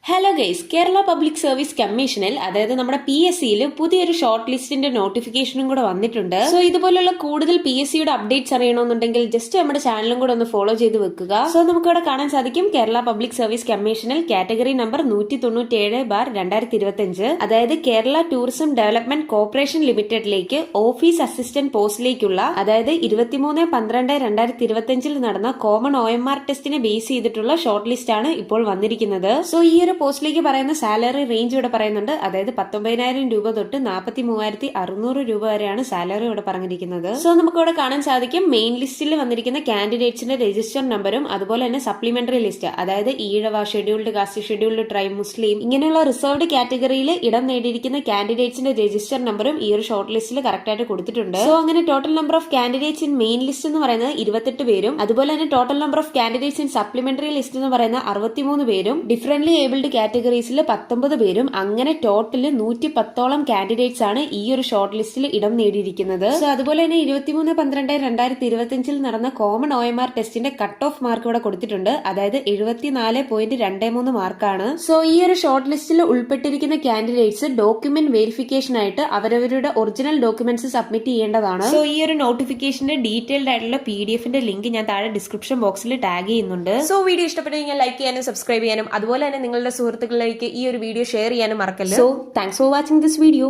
Hello guys, Kerala public service കമ്മീഷനിൽ അതായത് നമ്മുടെ PSCയിൽ പുതിയൊരു ഷോർട്ട് ലിസ്റ്റിന്റെ നോട്ടിഫിക്കേഷനും കൂടെ വന്നിട്ടുണ്ട്. സോ ഇതുപോലുള്ള കൂടുതൽ PSCയുടെ അപ്ഡേറ്റ്സ് അറിയണമെന്നുണ്ടെങ്കിൽ ജസ്റ്റ് നമ്മുടെ ചാനലും കൂടെ ഒന്ന് ഫോളോ ചെയ്ത് വെക്കുക. സോ നമുക്ക് ഇവിടെ കാണാൻ സാധിക്കും കേരള പബ്ലിക് സർവീസ് കമ്മീഷനിൽ കാറ്റഗറി നമ്പർ 197/2025 അതായത് കേരള ടൂറിസം ഡെവലപ്മെന്റ് കോർപ്പറേഷൻ ലിമിറ്റഡിലേക്ക് ഓഫീസ് അസിസ്റ്റന്റ് പോസ്റ്റിലേക്കുള്ള അതായത് 23/12/2025 നടന്ന കോമൺ OMR ടെസ്റ്റിനെ ബേസ് ചെയ്തിട്ടുള്ള ഷോർട്ട് ലിസ്റ്റ് ആണ് ഇപ്പോൾ വന്നിരിക്കുന്നത്. സോ ഈ ഒരു പോസ്റ്റിലേക്ക് പറയുന്ന സാലറി റേഞ്ച് ഇവിടെ പറയുന്നുണ്ട്. അതായത് 19,000 രൂപ തൊട്ട് 43,600 രൂപ വരെയാണ് സാലറി ഇവിടെ പറഞ്ഞിരിക്കുന്നത്. സോ നമുക്ക് ഇവിടെ കാണാൻ സാധിക്കും മെയിൻ ലിസ്റ്റിൽ വന്നിരിക്കുന്ന കാൻഡിഡേറ്റ്സിന്റെ രജിസ്റ്റർ നമ്പറും അതുപോലെ തന്നെ സപ്ലിമെന്ററി ലിസ്റ്റ് അതായത് Ezhava, scheduled caste, scheduled tribe, മുസ്ലിം ഇങ്ങനെയുള്ള റിസർവ്ഡ് കാറ്റഗറിയിൽ ഇടം നേടിയിരിക്കുന്ന കാൻഡിഡേറ്റ്സിന്റെ രജിസ്റ്റർ നമ്പറും ഈ ഒരു ഷോർട്ട് ലിസ്റ്റിൽ കറക്റ്റ് ആയിട്ട് കൊടുത്തിട്ടുണ്ട്. സോ അങ്ങനെ total number of candidates in main list എന്ന് പറയുന്നത് 28 പേരും അതുപോലെ തന്നെ total number of candidates in supplementary list എന്ന് പറയുന്ന 63 പേരും ഡിഫറന്റ്ലി ഏബിൾഡ് കാറ്റഗറീസിൽ 19 പേരും അങ്ങനെ ടോട്ടല് 110ഓളം കാൻഡിഡേറ്റ്സ് ആണ് ഈ ഒരു ഷോർട്ട് ലിസ്റ്റിൽ ഇടം നേടിയിരിക്കുന്നത്. സോ അതുപോലെ തന്നെ 23/12/2025 നടന്ന കോമൺ OMR ടെസ്റ്റിന്റെ കട്ട് ഓഫ് മാർക്ക് ഇവിടെ കൊടുത്തിട്ടുണ്ട്. അതായത് 74.23 മാർക്കാണ്. സോ ഈ ഒരു ഷോർട്ട് ലിസ്റ്റിൽ ഉൾപ്പെട്ടിരിക്കുന്ന കാൻഡിഡേറ്റ്സ് ഡോക്യുമെന്റ് വെരിഫിക്കേഷൻ ആയിട്ട് അവരവരുടെ ഒറിജിനൽ ഡോക്യുമെന്റ്സ് സബ്മിറ്റ് ചെയ്യേണ്ടതാണ്. സോ ഈ ഒരു നോട്ടിഫിക്കേഷന്റെ ഡീറ്റെയിൽഡ് ആയിട്ടുള്ള PDF-ന്റെ ലിങ്ക് ഞാൻ താഴെ ഡിസ്ക്രിപ്ഷൻ ബോക്സിൽ ടാഗ് ചെയ്യുന്നുണ്ട്. സോ വീഡിയോ ഇഷ്ടപ്പെട്ടെങ്കിൽ ലൈക്ക് ചെയ്യാനും സബ്സ്ക്രൈബ് ചെയ്യാനും അതുപോലെ തന്നെ നിങ്ങളുടെ സുഹൃത്തുക്കളിലേക്ക് ഈ ഒരു വീഡിയോ ഷെയർ ചെയ്യാനും മറക്കല്ല. So thanks for watching this video.